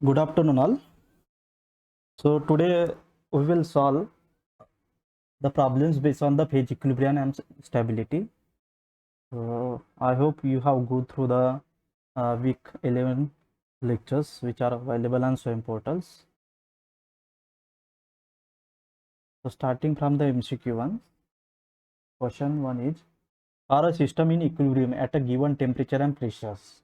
Good afternoon, all. So today we will solve the problems based on the phase equilibrium and stability. So I hope you have go through the week 11 lectures which are available on SWAYAM portals. So starting from the MCQ one, question one is: are a system in equilibrium at a given temperature and pressures?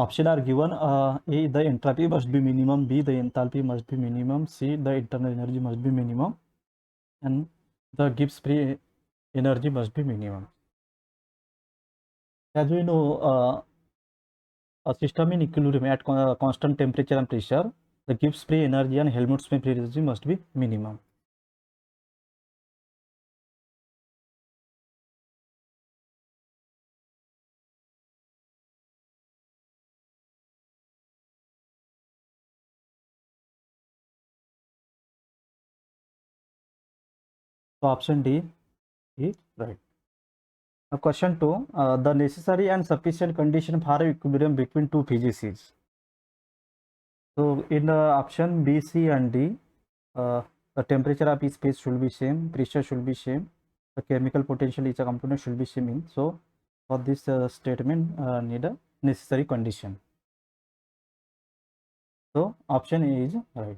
Option are given: A, the entropy must be minimum; B, the enthalpy must be minimum; C, the internal energy must be minimum; and the Gibbs free energy must be minimum. As we know, a system in equilibrium at constant temperature and pressure, the Gibbs free energy and Helmholtz free energy must be minimum. So option D is right. Now question 2, the necessary and sufficient condition for equilibrium between two phases is. So in option B, C and D, the temperature of each phase should be same, pressure should be same, the chemical potential each component should be same. So for this statement need a necessary condition. So option A is right.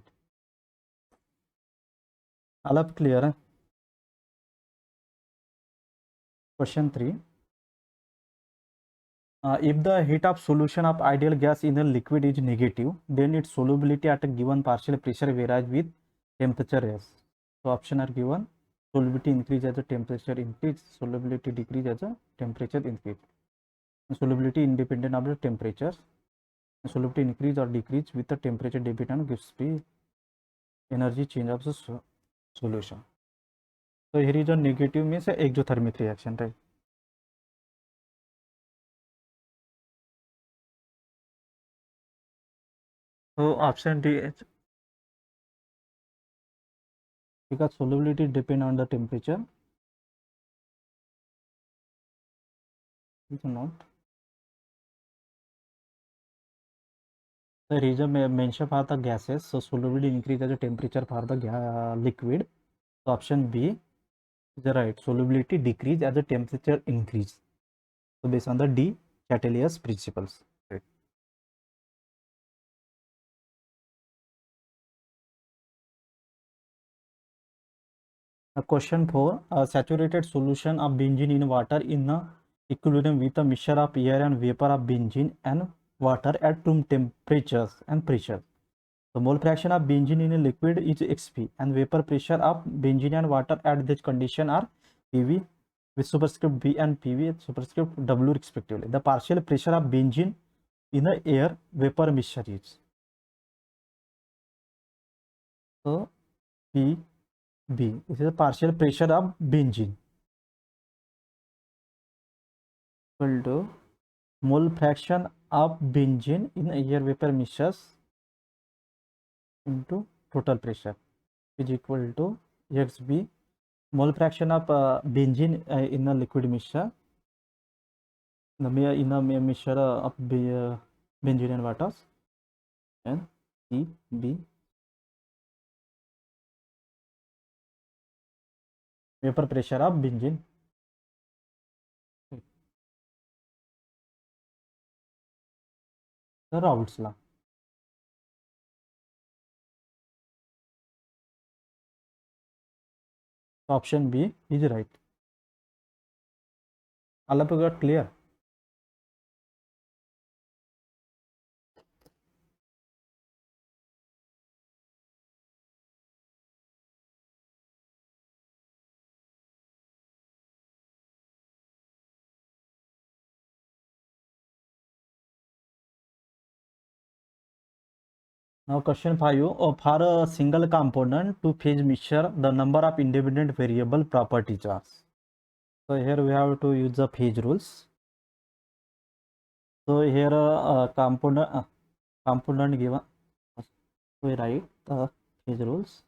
All up clear? Huh? Question 3. If the heat of solution of ideal gas in a liquid is negative, then its solubility at a given partial pressure varies with temperature S. So option are given: solubility increase as the temperature increase, solubility decrease as the temperature increase, solubility independent of the temperature, solubility increase or decrease with the temperature dependent gives free energy change of the solution. So here is a negative means exothermic reaction, right? So option D is because solubility depend on the temperature. It's not. The reason mentioned for the gases, so solubility increase as the temperature for the liquid. So option B is the right. Solubility decrease as the temperature increase. So based on the D Chatelier's principles. Right. Question 4. A saturated solution of benzene in water in a equilibrium with a mixture of air and vapor of benzene and water at room temperatures and pressure. The mole fraction of benzene in a liquid is Xp and vapor pressure of benzene and water at this condition are Pv with superscript B and Pv with superscript W respectively. The partial pressure of benzene in a air vapor mixture is. So Pb this is the partial pressure of benzene equal to mole fraction of benzene in air vapor mixtures into total pressure is equal to Xb mole fraction of benzene in a liquid mixture in a mixture of benzene and water and Cb vapor pressure of benzene. The Raoult's law. Option B is right. All of you got clear? Now question 5. For a single component two phase mixture, the number of independent variable properties are. So here we have to use the phase rules. So here component given. We write the phase rules.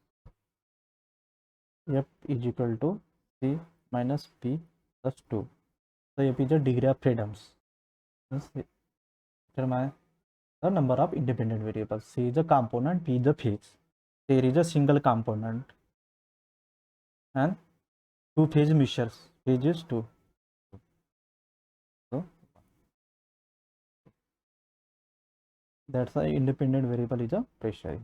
F is equal to C minus P plus 2. So F is the degree of freedoms. This determine the number of independent variables. C is a component, P is the phase. There is a single component and two phase measures. Phase is 2. So that's the independent variable is a pressure.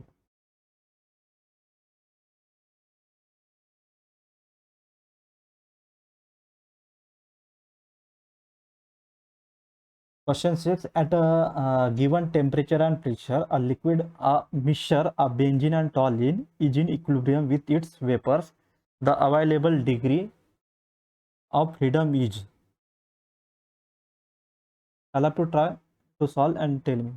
Question 6. At a given temperature and pressure, a liquid mixture of benzene and toluene is in equilibrium with its vapors. The available degree of freedom is. I'll have to try to solve and tell me.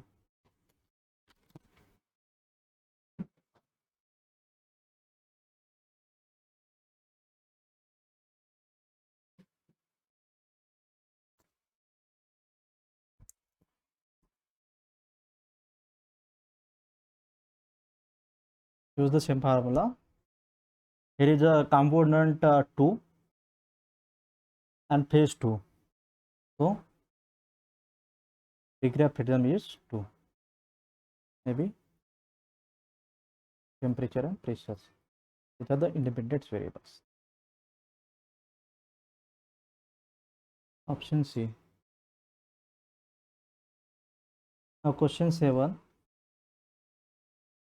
Use the same formula. Here is a component 2 and phase 2. So degree of freedom is 2. Maybe temperature and pressures. These are the independent variables. Option C. Now question 7.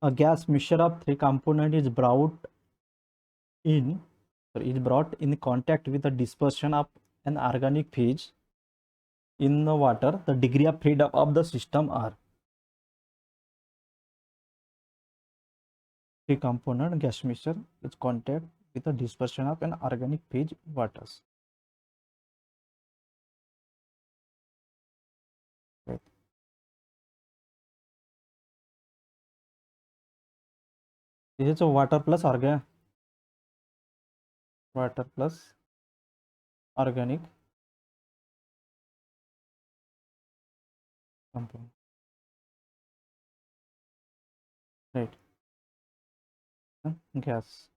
A gas mixture of three components is brought in contact with the dispersion of an organic phase in the water. The degree of freedom of the system are. Three component gas mixture is contact with the dispersion of an organic phase waters. Right. This is a water plus organic compound. Right. Gas.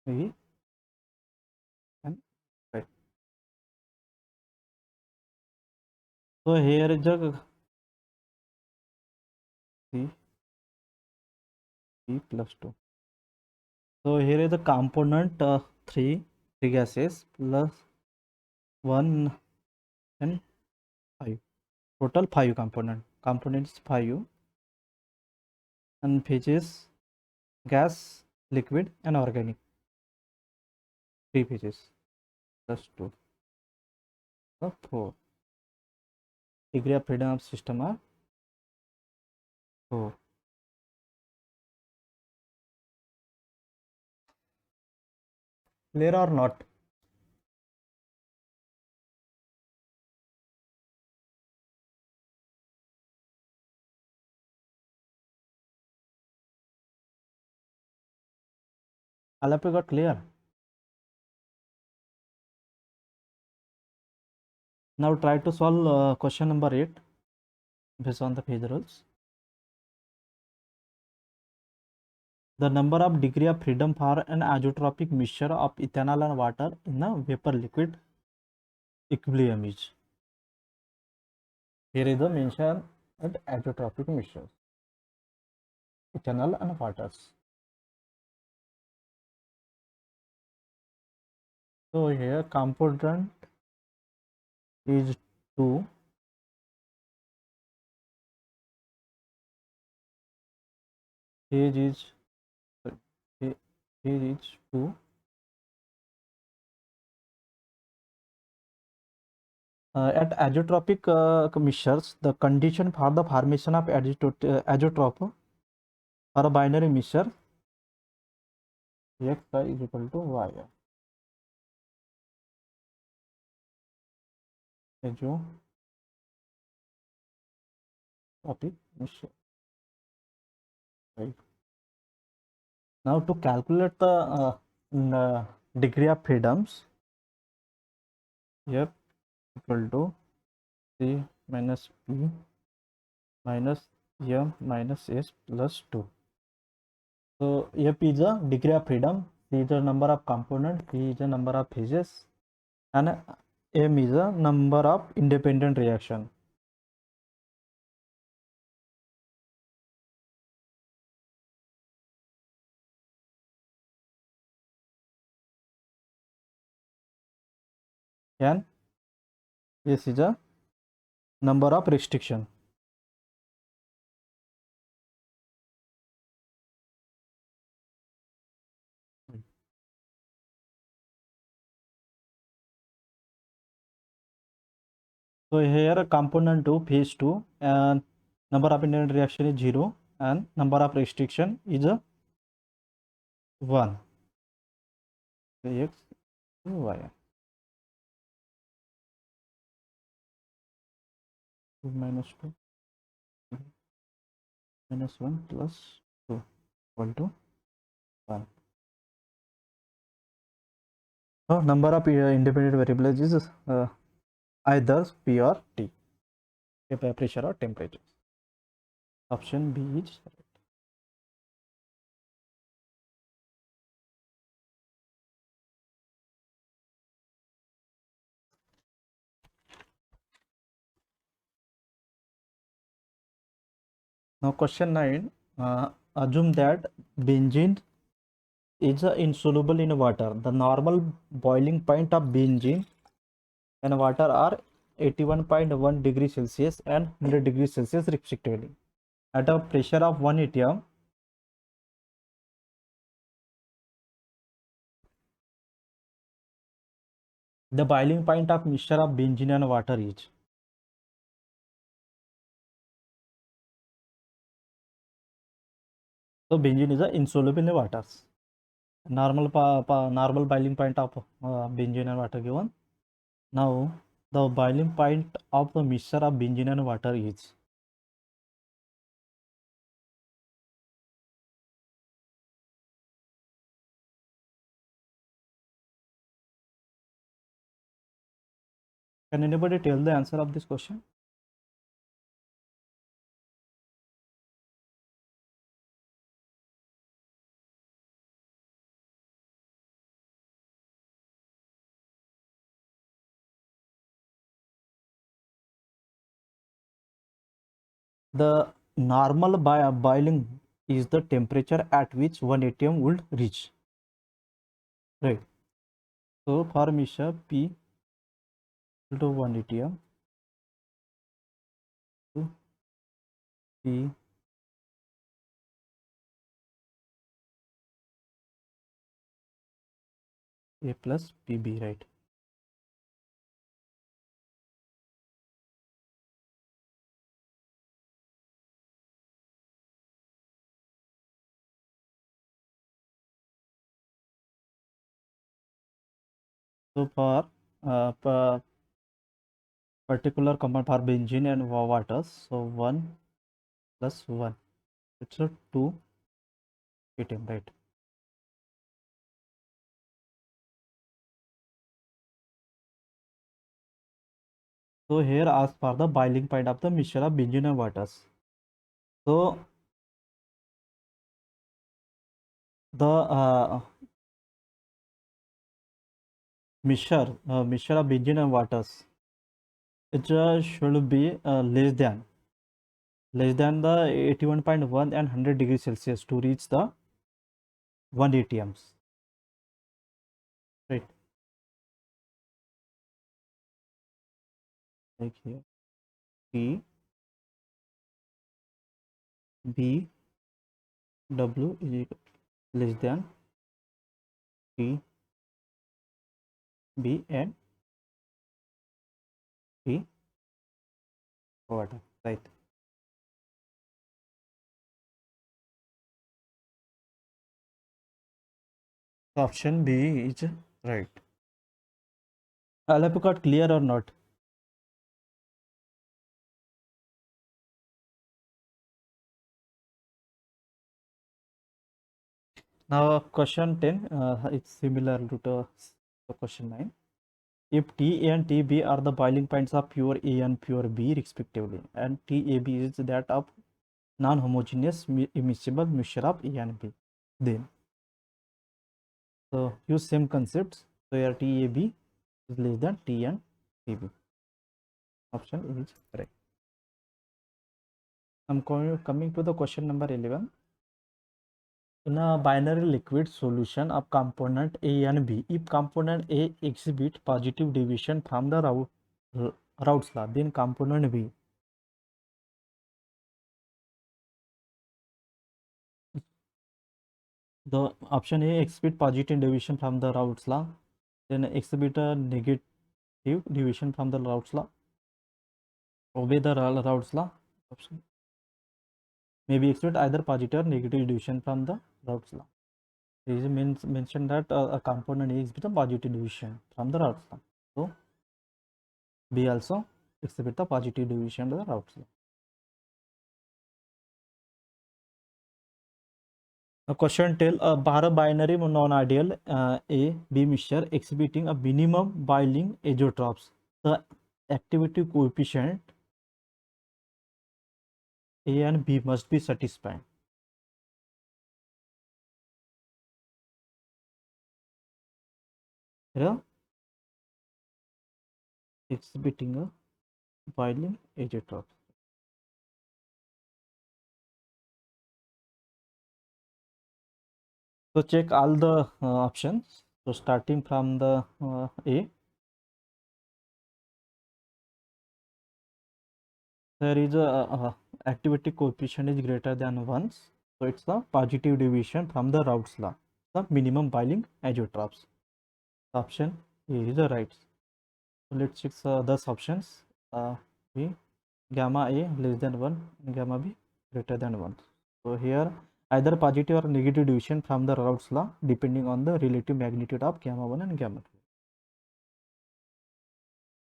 V and right. So here is a C plus 2. So here is the component 3 gases plus 1 and 5. Total 5 components 5 and phases gas, liquid and organic. 3 phases plus 2. So 4. Degree of freedom of system are 4. Clear or not? All of you got clear? Now try to solve question number 8 based on the phase rules. The number of degree of freedom for an azeotropic mixture of ethanol and water in a vapor liquid equilibrium is. Here is the mention at azeotropic mixtures, ethanol and waters. So here component is 2, phase is 2, at azeotropic mixtures, the condition for the formation of azeotrope for a binary mixture x is equal to y. Azeotropic mixture. Right. Now to calculate the degree of freedoms, f equal to c minus p minus m minus s plus 2. So f is the degree of freedom C is the number of components, P is the number of phases, and M is the number of independent reaction. And S is the number of restriction. So here component 2 phase 2 and number of independent reaction is 0 and number of restriction is 1. So X, Y. 2 minus 2 minus 1 plus 2 equal to 1. So number of independent variables is either P or T, pressure or temperature. Option B is right. Now question 9. Assume that benzene is insoluble in water. The normal boiling point of benzene and water are 81.1 degrees Celsius and 100 degrees Celsius respectively. At a pressure of 1 atm, the boiling point of mixture of benzene and water is. So benzene is insoluble in the waters. Normal normal boiling point of benzene and water given. Now the boiling point of the mixture of benzene and water is. Can anybody tell the answer of this question? The normal boiling is the temperature at which 1 atm would reach. Right. So for mixture P equal to 1 atm to P A plus PB, right? So for particular compound for benzene and water, so 1 plus 1, it's a 2 atm, right? So here as for the boiling point of the mixture of benzene and waters. So the mixture of benzene and waters, it should be less than the 81.1 and 100 degrees Celsius to reach the 1 atms, right? Like here T B W is equal less than T B and T water, right? So option B is right. I hope you got clear or not. Now question 10, it's similar to the question 9. If T A and TB are the boiling points of pure A and pure B respectively, and TAB is that of non-homogeneous immiscible mixture of A and B, then So use same concepts. So here TAB is less than T and TB. Option is correct. I'm coming to the question number 11. In a binary liquid solution of component A and B, if component A exhibit positive deviation from the Raoult's law, then component B, the option A exhibit positive deviation from the Raoult's law, then exhibit a negative deviation from the Raoult's law, obey the Raoult's law. Option maybe exhibit either positive or negative deviation from the Raoult's law. It is mentioned that a component A exhibits a positive deviation from the Raoult's law. So B also exhibit the positive deviation of the Raoult's law. A question tell a bar binary non-ideal A B mixture exhibiting a minimum boiling azeotrophs. The activity coefficient A and B must be satisfied. Yeah? Exhibiting a boiling azeotrophs. So check all the options. So starting from the A, there is a activity coefficient is greater than 1. So it's the positive deviation from the Raoult's law, the minimum boiling azeotrophs. Option A is the right. So let's check those options. B, gamma A less than 1 and gamma B greater than 1. So here either positive or negative deviation from the Raoult's law depending on the relative magnitude of gamma 1 and gamma 2.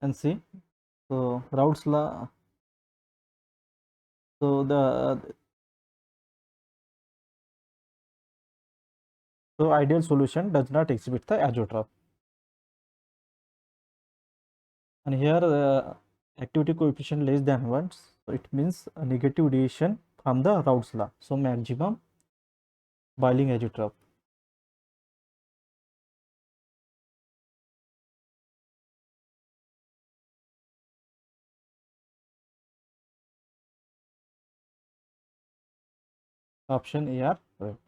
And see, so Raoult's law, so so ideal solution does not exhibit the azeotroph. And here activity coefficient less than 1, so it means a negative deviation from the Raoult's law. So maximum boiling azeotroph. Option A are correct.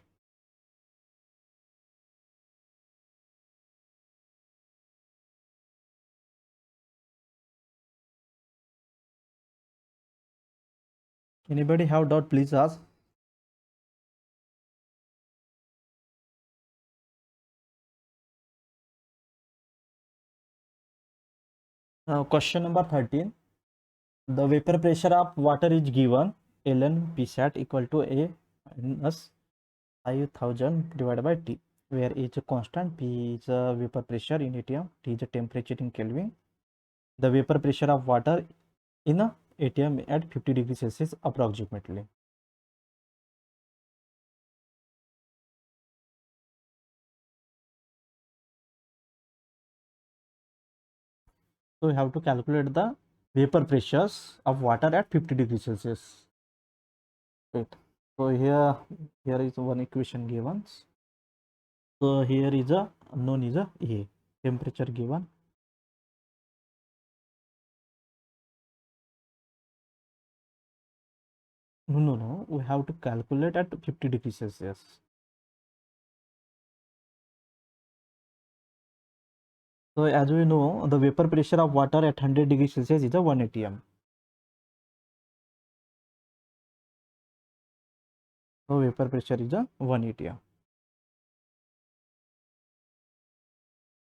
Anybody have doubt, please ask. Question number 13. The vapor pressure of water is given ln Psat equal to A minus 5000 divided by T, where A is a constant, P is a vapor pressure in atm, T is a temperature in Kelvin. The vapor pressure of water in a atm at 50 degrees Celsius approximately. So we have to calculate the vapor pressures of water at 50 degrees Celsius. Right. So here is one equation given. So here is a unknown is a temperature given. No, we have to calculate at 50 degrees Celsius. So as we know, the vapor pressure of water at 100 degrees Celsius is a 1 atm. So vapor pressure is a 1 atm.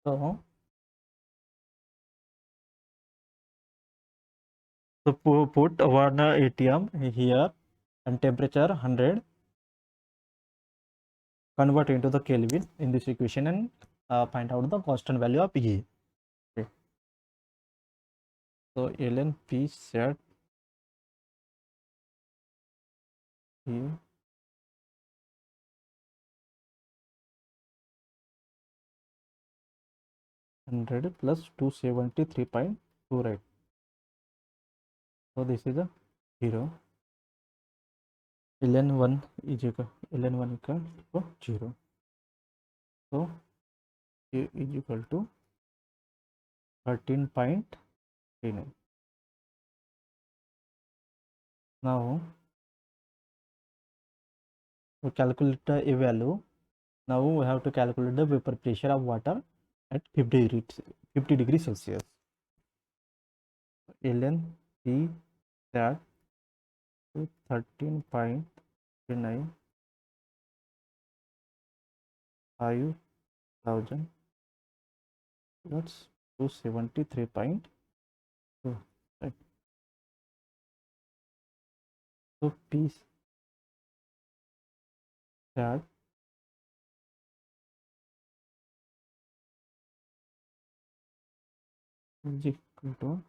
So put 1 atm here and temperature 100, convert into the Kelvin in this equation and find out the constant value of E. Okay. So ln P set E 100 plus 273.2, right? So this is a 0. ln 1 is equal ln 1 equal to 0. So A is equal to 13.39. Now we calculate a value. Now we have to calculate the vapor pressure of water at 50 degrees Celsius. ln P that to 13.39 5,000, that's 273.2, right? So P that is equal to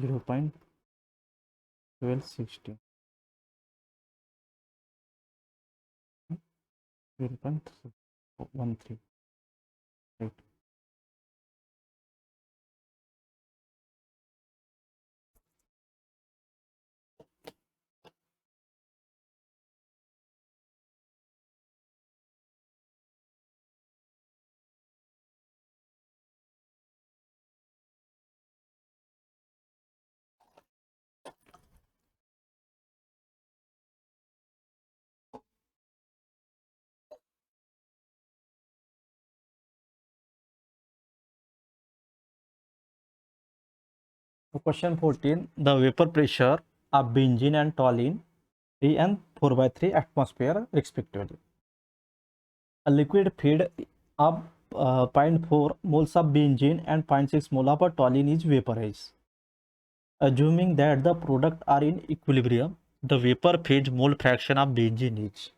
0.1260, 0.13, right? So question 14, the vapor pressure of benzene and toluene 3 and 4 by 3 atmosphere respectively. A liquid feed of zero point 0.4 moles of benzene and zero point 0.6 mole of toluene is vaporized. Assuming that the product are in equilibrium, the vapor phase mole fraction of benzene is.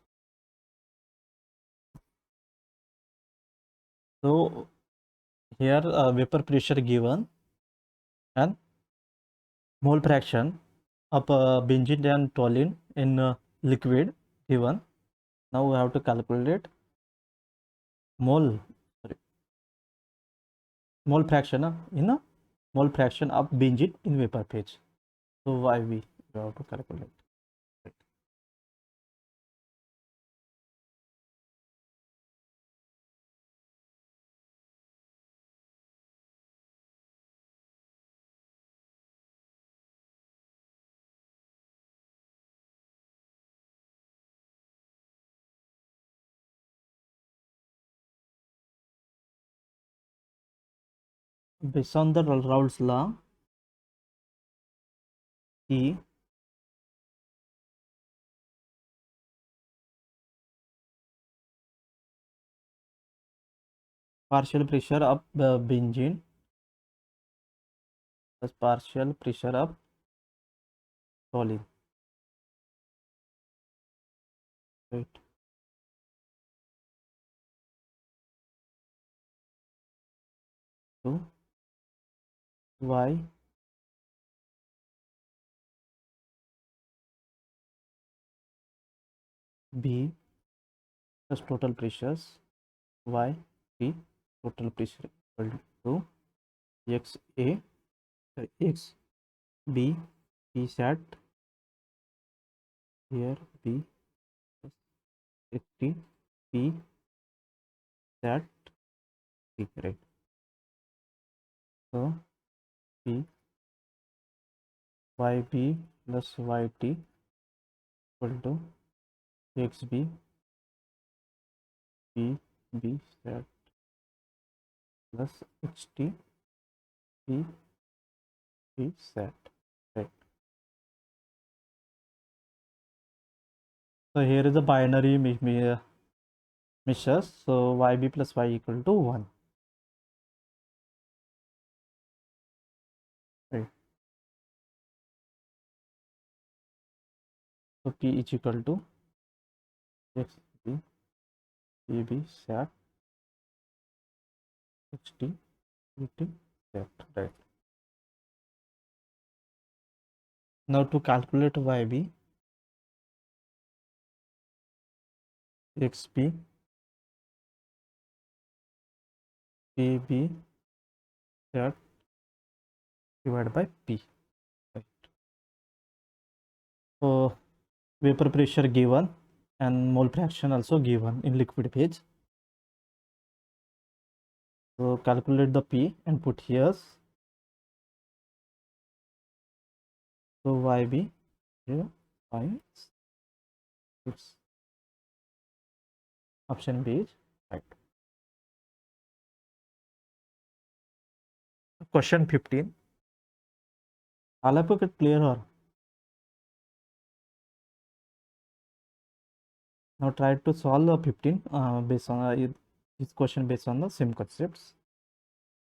So here vapor pressure given and mole fraction of benzene and toluene in liquid given. Now we have to calculate mole fraction in a mole fraction of benzene in vapor phase. So why we have to calculate. Based on the Raoult's law, E partial pressure of benzene plus partial pressure of toluene, right? So Y B plus total pressures Y B total pressure equal to X A X B P sat here B plus X T P sat T, right? So P Y B plus Y T equal to X B P B sat plus X T P P sat, right? So here is a binary measures. So YB plus Y equal to 1. Right. So P is equal to XB PB sat XT PT sat, right? Now to calculate YB, XB PB sat divided by P, right? So vapor pressure given and mole fraction also given in liquid phase. So calculate the P and put here. So YB here 5 6. Option B is right. Question 15. All of it clear or now try to solve the 15 based on this question based on the same concepts.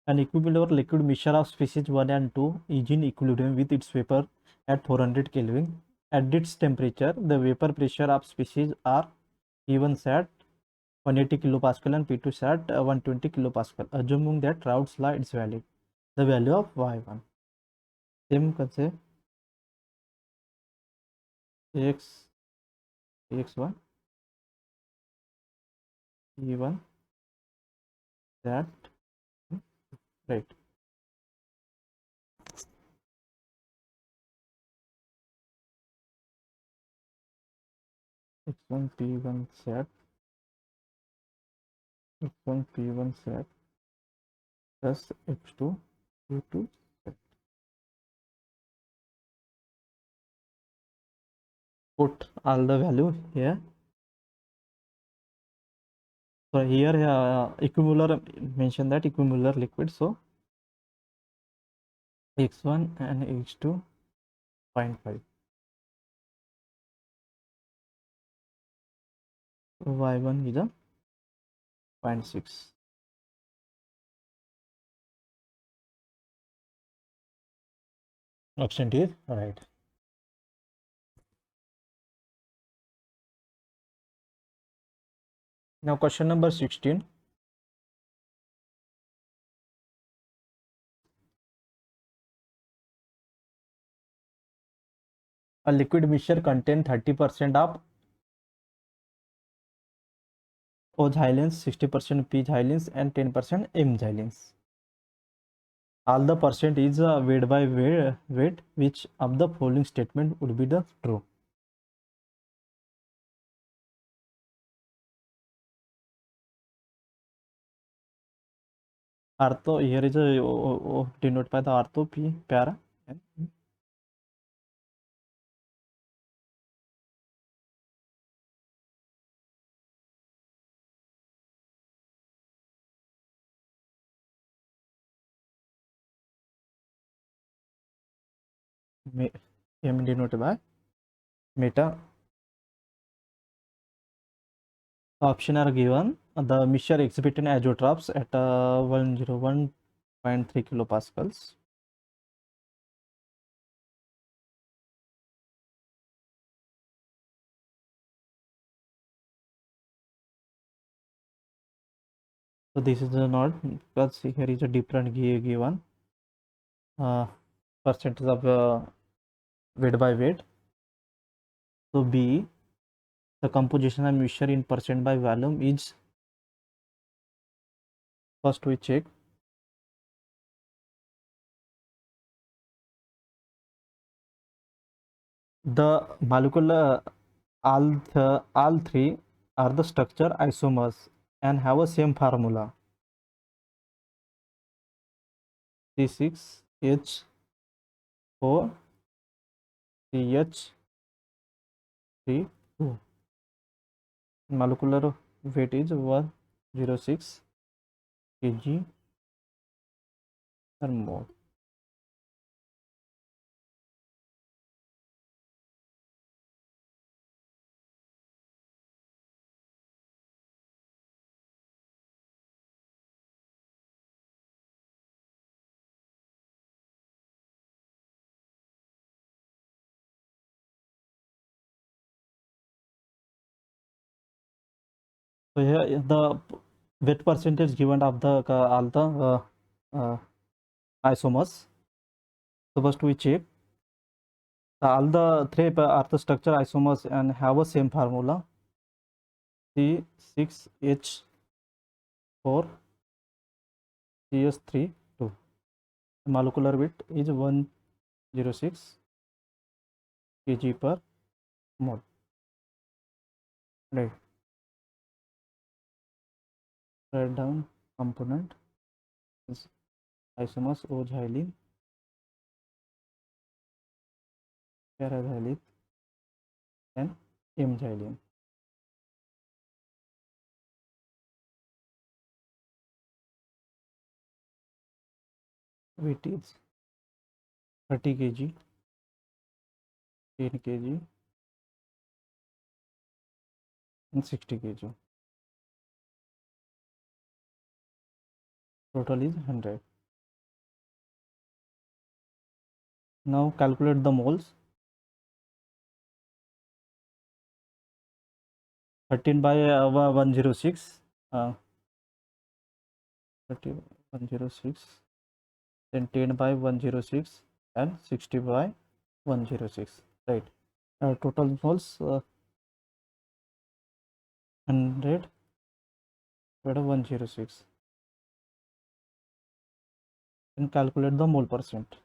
An equilibrium liquid mixture of species 1 and 2 is in equilibrium with its vapor at 400 Kelvin. At its temperature, the vapor pressure of species are even at 180 kilopascal and P2 is at 120 kilopascal. Assuming that Raoult's law is valid, the value of Y1. Same concept. X1, E1, that, right. X1 P1 set, X1 P1 set plus X2 P2 set. Put all the value here. So here equimolar mention that equimolar liquid. So X1 and X2 0.5. Y1 is a 0.6. Option D is right. Now question number 16. A liquid mixture contains 30% of O xylene, 60% P xylene and 10% M xylene. All the percent is weight by weight. Which of the following statement would be the true? Ortho, here is a denoted by the ortho P para. M denoted by meta. Option are given. The mixture exhibiting azotrophs at 101.3 kilopascals. So this is not, because here is a different given percentage of weight by weight. So B, the composition of mixture in percent by volume is, first we check. The molecular all three are the structure isomers and have a same formula. C6H4 CH3 2. Molecular weight is 106 kg per mole. So here the weight percentage given of the all the isomers. So first we check. All the three are the structure isomers and have a same formula. C6H4 CH3 2. Molecular weight is 106 kg per mole. Right. Write down component. is isomers O xylene, para-xylene, and M xylene. Weight is 30 kg, 10 kg, and 60 kg. Total is 100. Now calculate the moles. 13 by 106. 30 106, then 10 by 106, and 60 by 106, right? Total moles 100 divided by 106, and calculate the mole percent.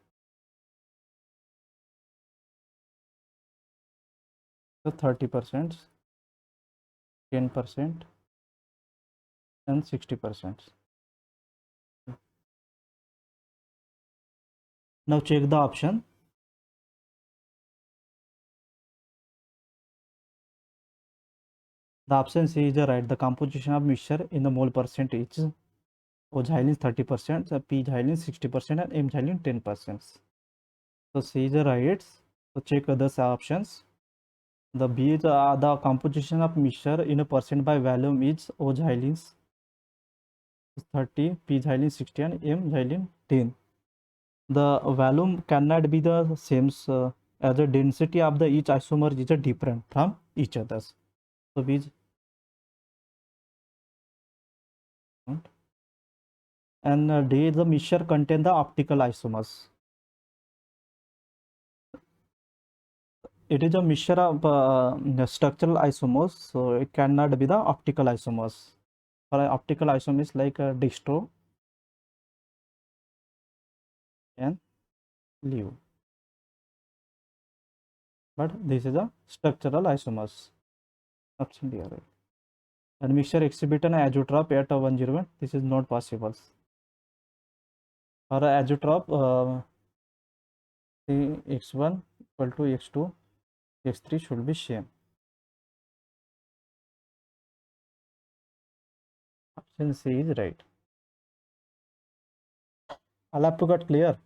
So 30%, 10%, and 60%. Now check the option. The option C is right. The composition of mixture in the mole percentage. O xylene 30%, P xylene 60%, and M xylene 10%. So C is right. So check other options. The B is the composition of mixture in a percent by volume is O xylene 30, P xylene 60, and M xylene 10. The volume cannot be the same as the density of the each isomer is different from each others. So B is, and D, the mixture contain the optical isomers. It is a mixture of structural isomers, so it cannot be the optical isomers. For optical isomers like dextro and leu, but this is a structural isomers. Option D, right? And mixture exhibit an azeotrope at 101. This is not possible. For azeotrope, the x1 equal to x2, x3 should be same. Option C is right. All up to got clear.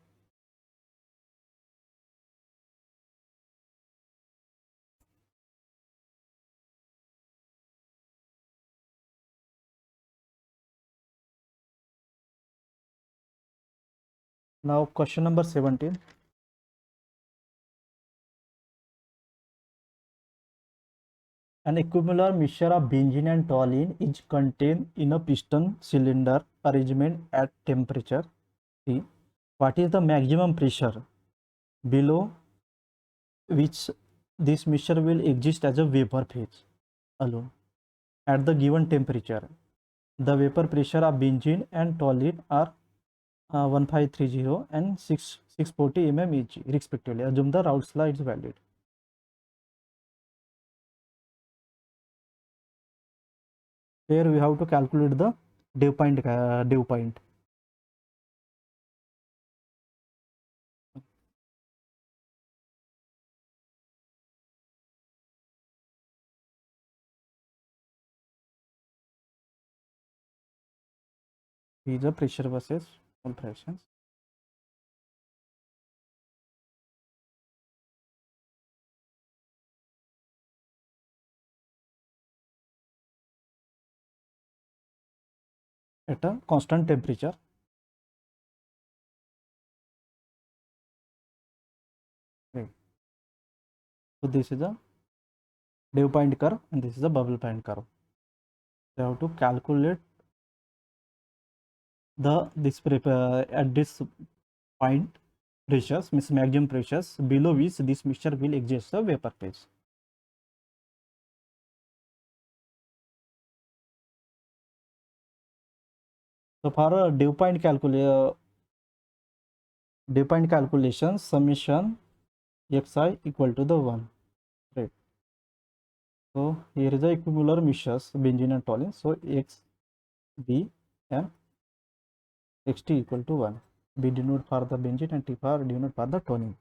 Now question number 17. An equivalent mixture of benzene and toluene is contained in a piston cylinder arrangement at temperature T. What is the maximum pressure below which this mixture will exist as a vapor phase alone at the given temperature? The vapor pressure of benzene and toluene are 1530 and 640 mm each respectively. Assume the Raoult's law is valid. Here we have to calculate the dew point. These are pressure versus mole fractions. At a constant temperature. Okay. So this is a dew point curve and this is a bubble point curve. You have to calculate the at this point pressures, means maximum pressures below which this mixture will exist a vapor phase. So for a dew point calculation, summation xi equal to the 1, right? So here is the equivalent mixtures benzene and toluene. So x, b, and xt equal to 1. B denote for the benzene and T for denote for the toluene.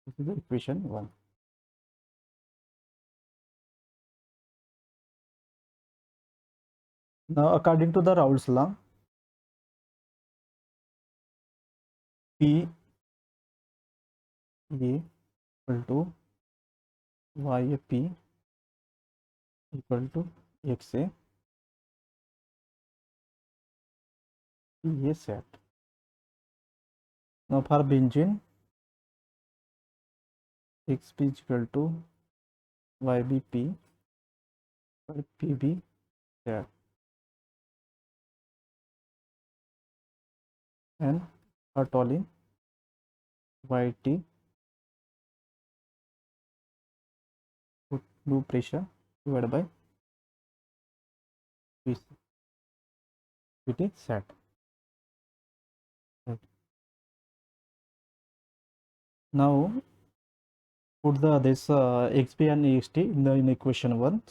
This is the equation 1. Now according to the Raoult's law, P A equal to Y P equal to X A P A set. Now for benzene, XP is equal to YBP or PB set, and for toluene YT put loop pressure divided by PT set. Right. Now put the this XP and EXT in the equation 1.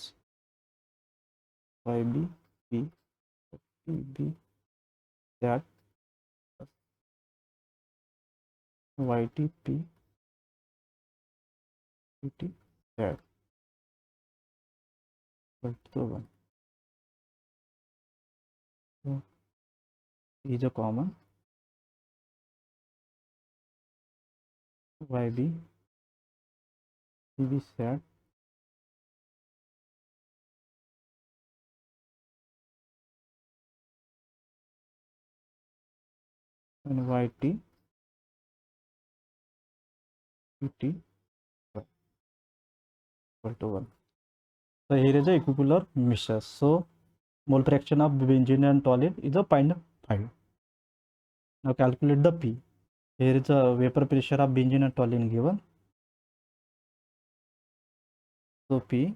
YB P PB set YTP PT set equal to 1. So is a common YB PB set and YT PT equal to 1. So here is a equipolar mixture. So mole fraction of benzene and toluene is a 0.5. Now calculate the P. Here is a vapor pressure of benzene and toluene given. So P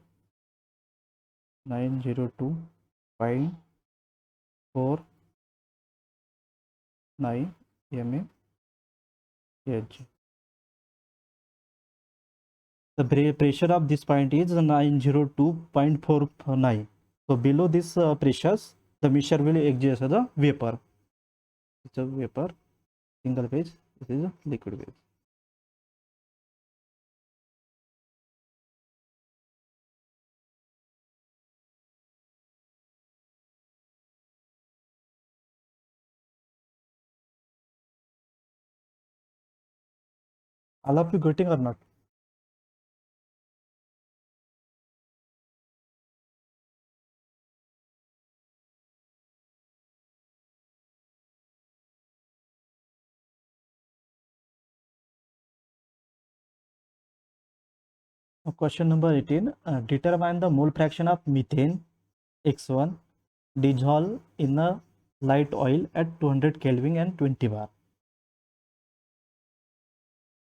902.49 mmHg. The pressure of this point is 902.49. So below this pressures, the mixture will exist as a vapor. It's a vapor, single phase. This is a liquid phase. All of you getting or not? Question number 18. Determine the mole fraction of methane X1 dissolved in a light oil at 200 Kelvin and 20 bar.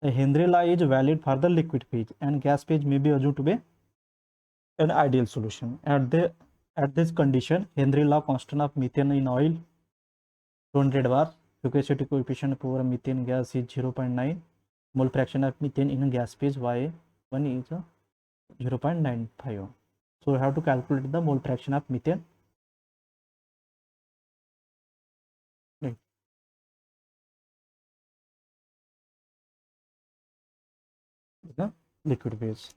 The Henry law is valid for the liquid phase, and gas phase may be assumed to be an ideal solution. At this condition, Henry law constant of methane in oil 200 bar, viscosity coefficient for methane gas is 0.9, mole fraction of methane in gas phase Y1 is 0.95. So we have to calculate the mole fraction of methane. Right. The liquid phase.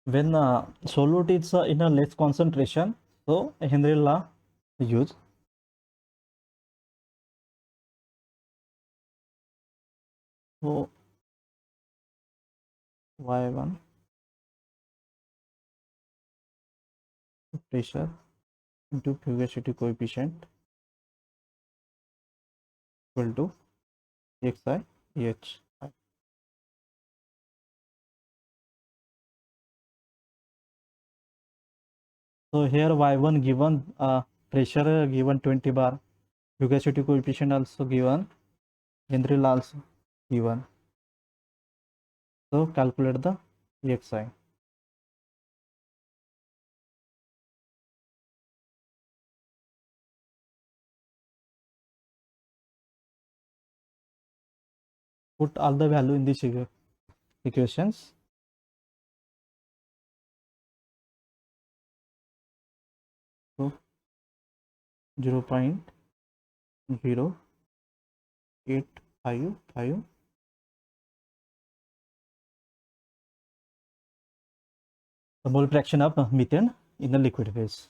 When solute is in a less concentration, so Henry law use. So Y1 pressure into viscosity coefficient equal to XIH. So here Y1 given, pressure given 20 bar, viscosity coefficient also given, Henry law also given. So calculate the XI. Put all the value in this figure. equations. So 0.0855 the mole fraction of methane in the liquid phase.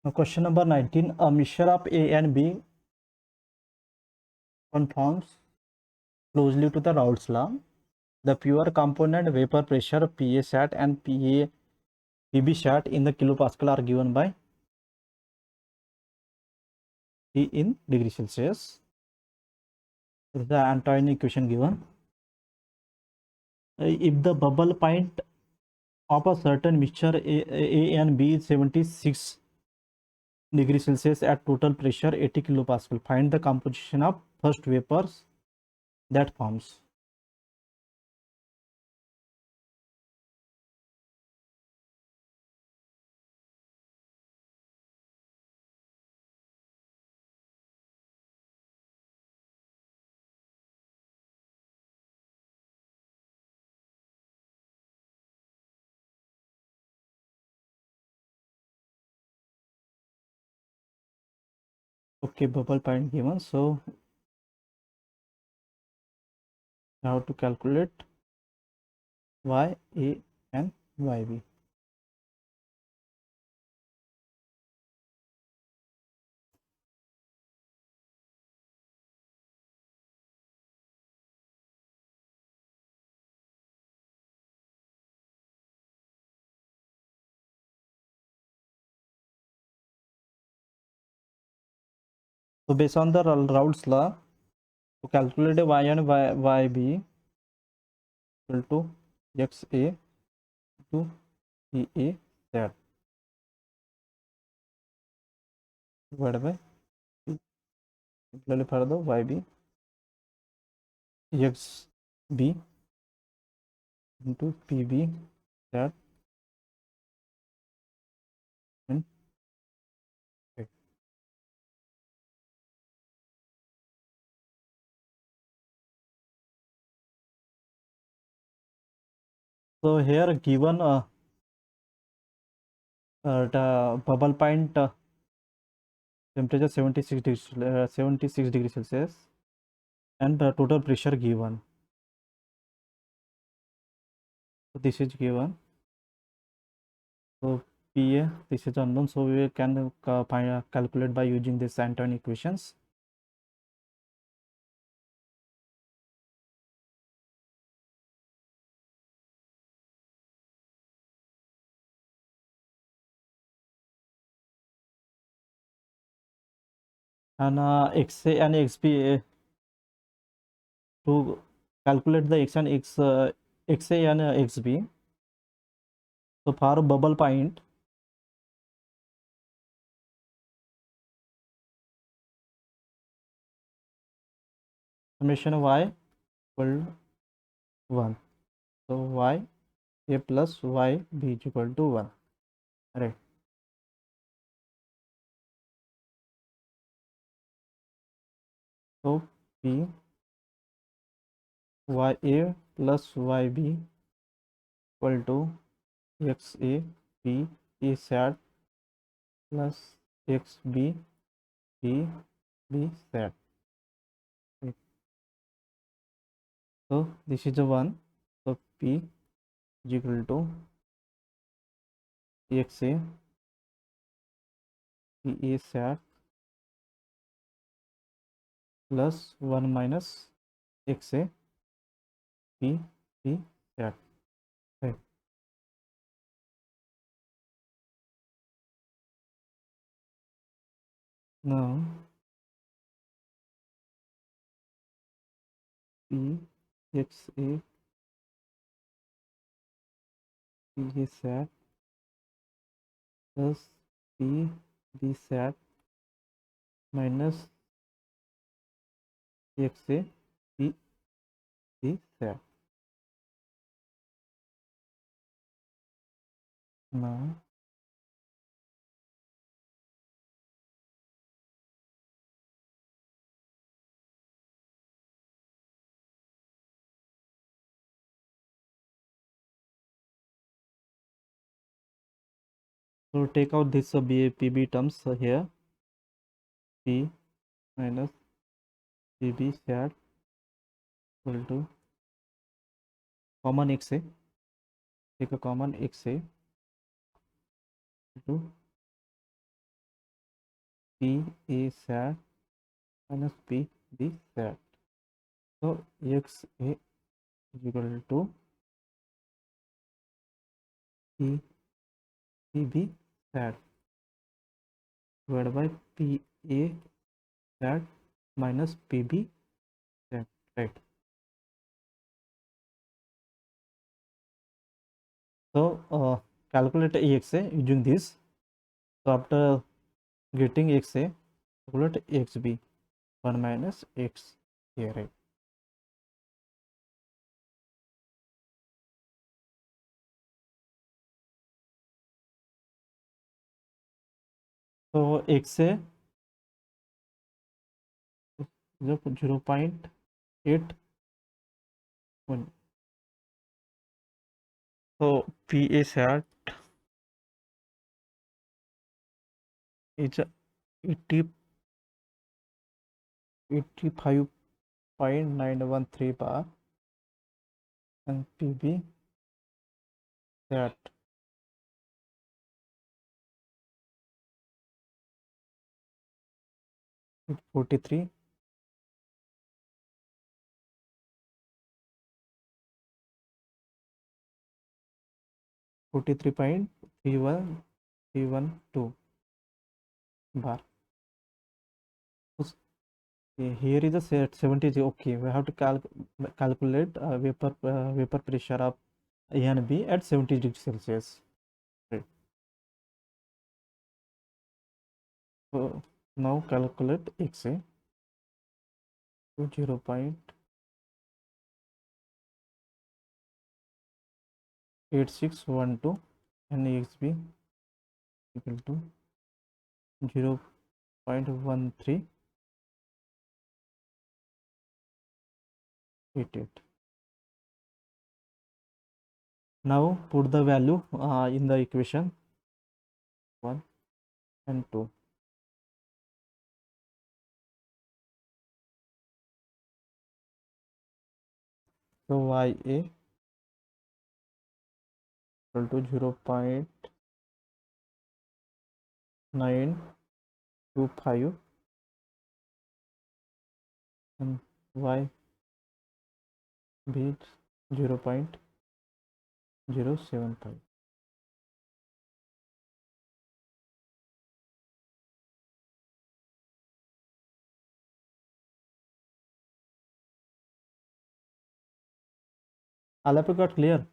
Now question number 19. A mixture of A and B conforms closely to the Raoult's law. The pure component vapor pressure PA sat and PB sat in the kilopascal are given by T in degree Celsius. This is the Antoine equation given. If the bubble point of a certain mixture A and B is 76 degree Celsius at total pressure 80 kilopascal, find the composition of first vapors that forms. Okay, bubble point given, so how to calculate y a and y b. So based on the Raoult's law, to calculate y and yb equal to xa to ea z divided by similarly for the yb xb into pb z and x. So here given the bubble point temperature 76 degrees Celsius and the total pressure given. So this is given. So PA, this is unknown, so we can calculate by using this Antoine equations. And XA and XB to calculate the X and X XA and XB. So for bubble point, summation y equal 1. So y a plus y b is equal to 1. Right. So p y a plus y b equal to x a p a sat plus x b p b sat. Right. So this is the one. So p is equal to x a p a sat plus 1 minus x a p p sat. Right. Now p x a p a sat plus P B sat minus XA P B sat. Now so take out this PB terms here. P minus PB sat equal to common XA. Take a common XA to P A sat minus P B sat. So XA is equal to P B sat divided by P A sat minus P B sat, right? So calculate XA using this. So after getting XA, calculate XB 1 minus X here, right? So XA 0.81. So PA sat is 80 85.913 bar and PB sat 43 43.31312 bar. Here is a set 70. Okay, we have to calculate vapor pressure of A and B at 70 degrees Celsius. Right. So now calculate XA to 0.8612 and XB equal to 0.1388. Now put the value in the equation 1 and 2. So YA equal to 0.925 and YB 0.075. All of you got clear?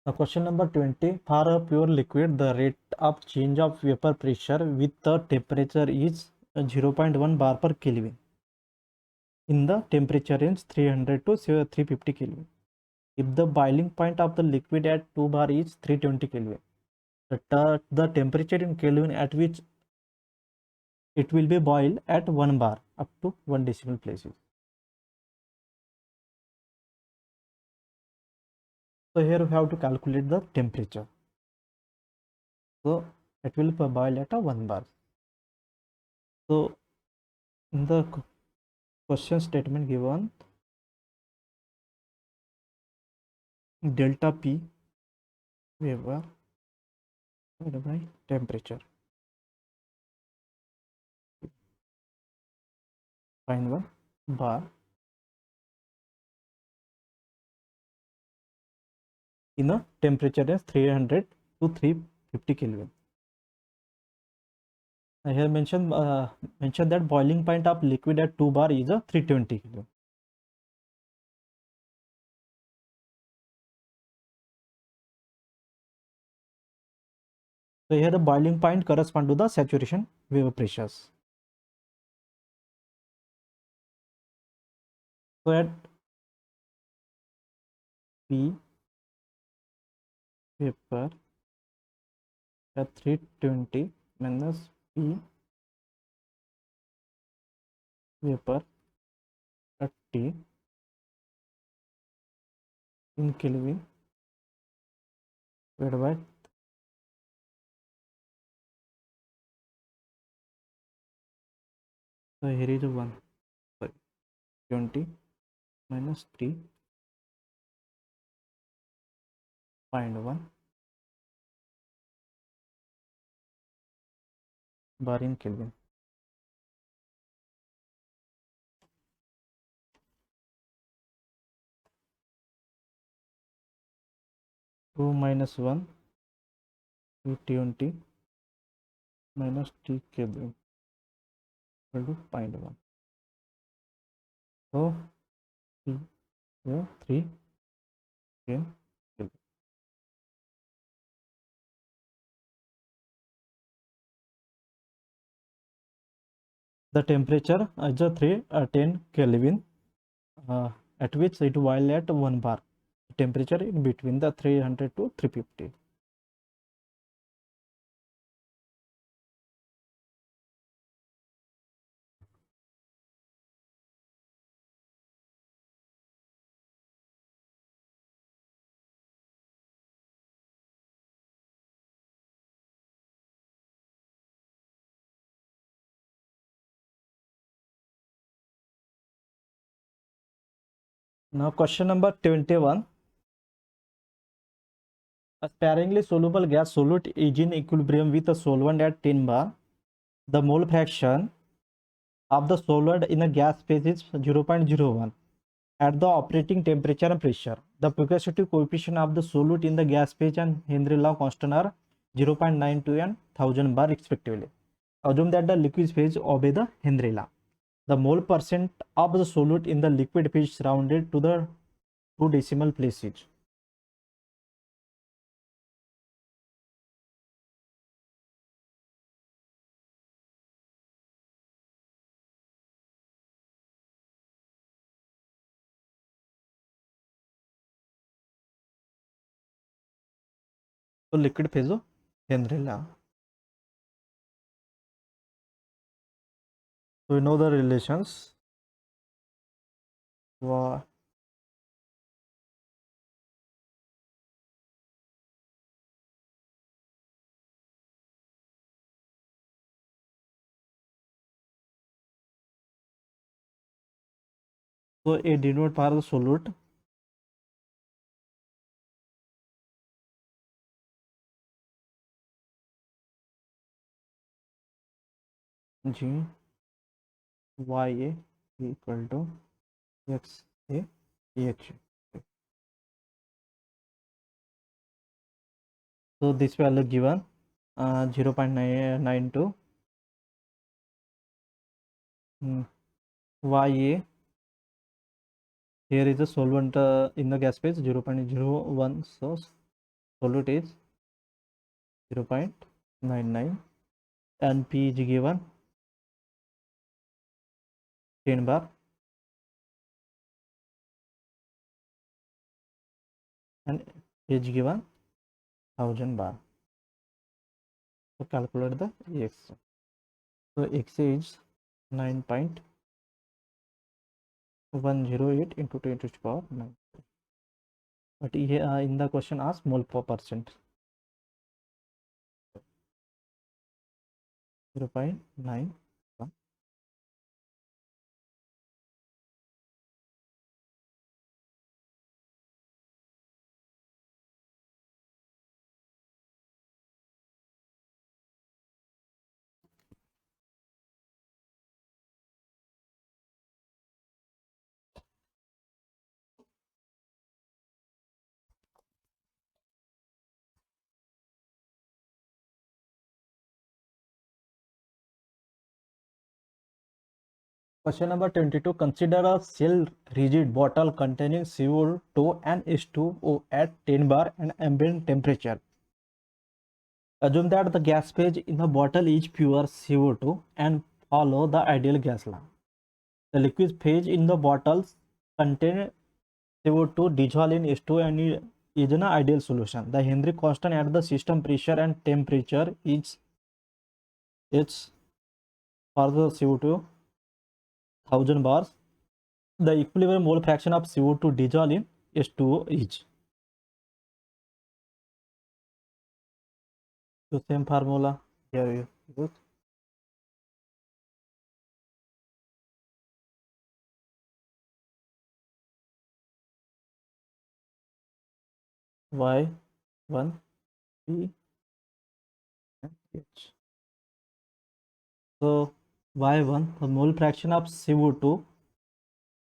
Now question number 20. For a pure liquid, the rate of change of vapor pressure with the temperature is 0.1 bar per Kelvin in the temperature range 300 to 350 Kelvin. If the boiling point of the liquid at 2 bar is 320 Kelvin, the temperature in Kelvin at which it will be boiled at 1 bar up to 1 decimal places. So here we have to calculate the temperature. So it will boil at a 1 bar. So in the question statement given, delta P vapor divided by temperature. Find one bar in a temperature is 300 to 350 Kelvin. I have mentioned that boiling point of liquid at 2 bar is a 320 Kelvin. So here the boiling point correspond to the saturation vapor pressures. So at P vapor at 320 minus P vapor at T in Kelvin divided by, so here is a 1, sorry, 20 minus 3.1 bar in Kelvin. 2 minus 1 T20 minus T Kelvin equal to 0.1. So T, 3 Kelvin. The temperature is a 10 Kelvin, at which it boil at 1 bar. Temperature in between the 300 to 350. Now question number 21. A sparingly soluble gas solute is in equilibrium with a solvent at 10 bar. The mole fraction of the solvent in a gas phase is 0.01 at the operating temperature and pressure. The viscosity coefficient of the solute in the gas phase and Henry law constant are 0.92 and 1000 bar respectively. Assume that the liquid phase obey the Henry law. The mole percent of the solute in the liquid phase is rounded to the 2 decimal places. So liquid phase of Henry law. So we know the relations. So A denote for the solute. G YA equal to XA H. So this value given 0.992. YA, here is the solvent in the gas phase 0.01. So solute is 0.99 and P is given 10 bar and H given 1000 bar. So calculate the X. So X is 9.108 into 10 to the power 9. But here in the question asked mole per percent. 0.9. Question number 22. Consider a seal rigid bottle containing CO2 and H2O at 10 bar and ambient temperature. Assume that the gas phase in the bottle is pure CO2 and follow the ideal gas law. The liquid phase in the bottles contain CO2 dissolved in H2 and is an ideal solution. The Henry constant at the system pressure and temperature is H for the CO2 1000 bars. The equilibrium mole fraction of CO2 dissolved in H2O is. So same formula here you use. Y1 P and H. So Y1 the mole fraction of CO2. So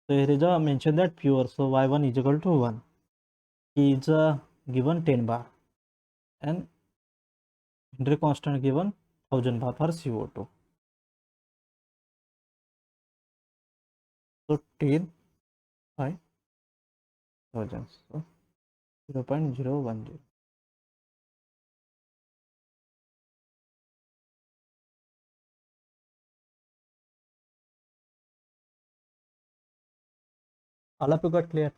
here is a mention that pure. So Y1 is equal to 1. He is given 10 bar and Henry constant given 1000 bar for CO2. So 10 by 1000. So 0.010. All of you got clear?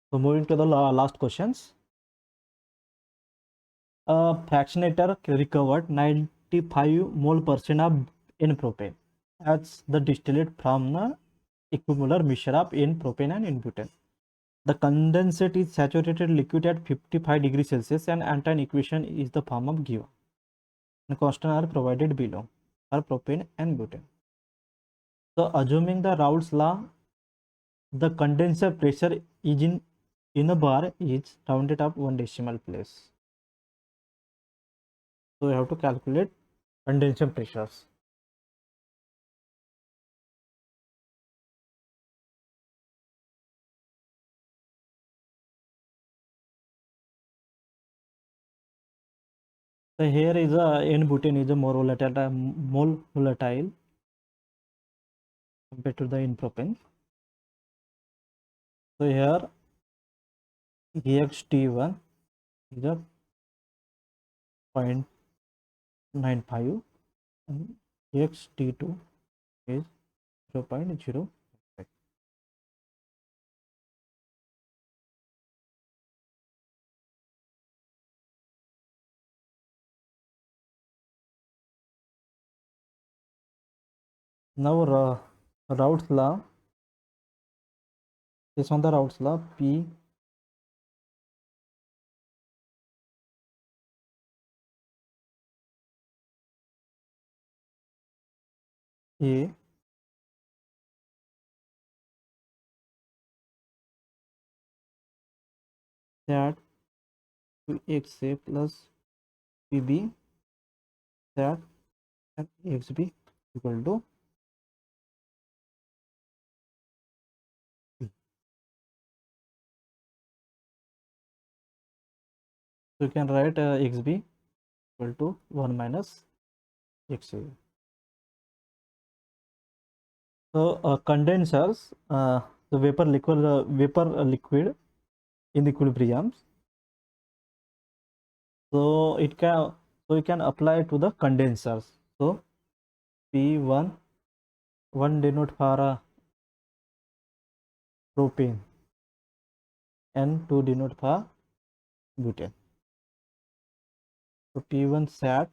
So moving to the last questions. A fractionator recovered 95 mole percent of N-propane as the distillate from the equimolar mixture of N-propane and N-butane. The condensate is saturated liquid at 55 degrees Celsius and Anton equation is the form of given. The constants are provided below for propane and butane. So assuming the Raoult's law, the condenser pressure is in a bar is rounded up one decimal place. So we have to calculate condenser pressures. So here is a N-butane is a more volatile compared to the N-propane. So here EXT1 is a 0.95 and EXT2 is 0.05. Now Raoult's law is on the Raoult's law P A that PXA plus PB that and XB equal to P. So you can write XB equal to 1 minus XA. So condensers, the vapor liquid in equilibrium. So you can apply to the condensers. So P1 denote for propane and 2 denote for butane. So P1 sat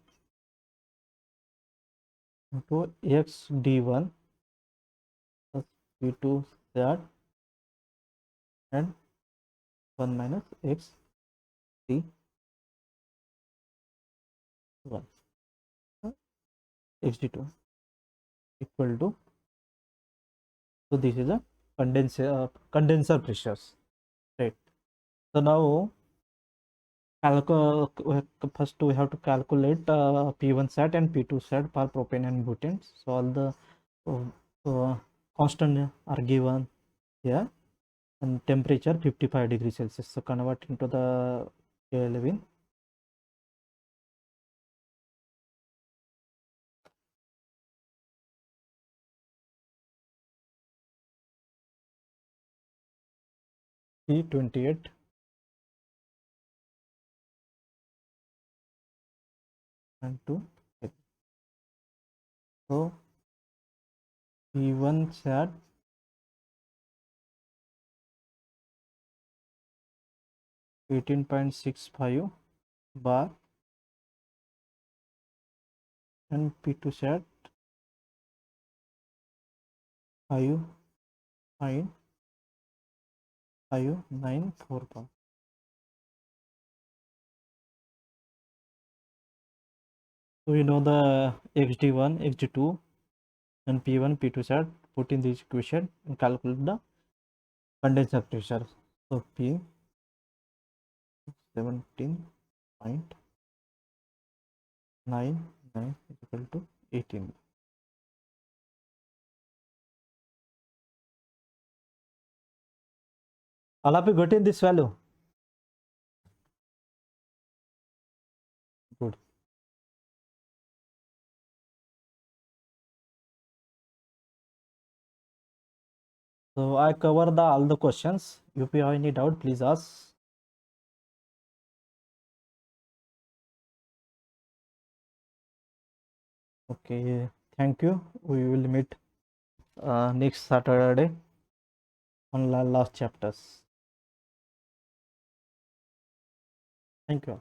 into XD1 plus P2 sat and 1 minus XD1. XD2 equal to, so this is a condenser pressures, right? So now first we have to calculate P1 sat and P2 sat for propane and butane. So all the constant are given here. and temperature 55 degrees Celsius. So convert into the Kelvin. P28 and 2. So P1 at 18.65 bar and P2 at 5.594 bar. So we know the XD1, XD2 and P1, P2 set. Put in this equation and calculate the condenser pressure. So P 17.99 is equal to 18. I'll have to get in this value. Good. So I cover all the questions. If you have any doubt, please ask. Okay, thank you. We will meet next Saturday on last chapters. Thank you.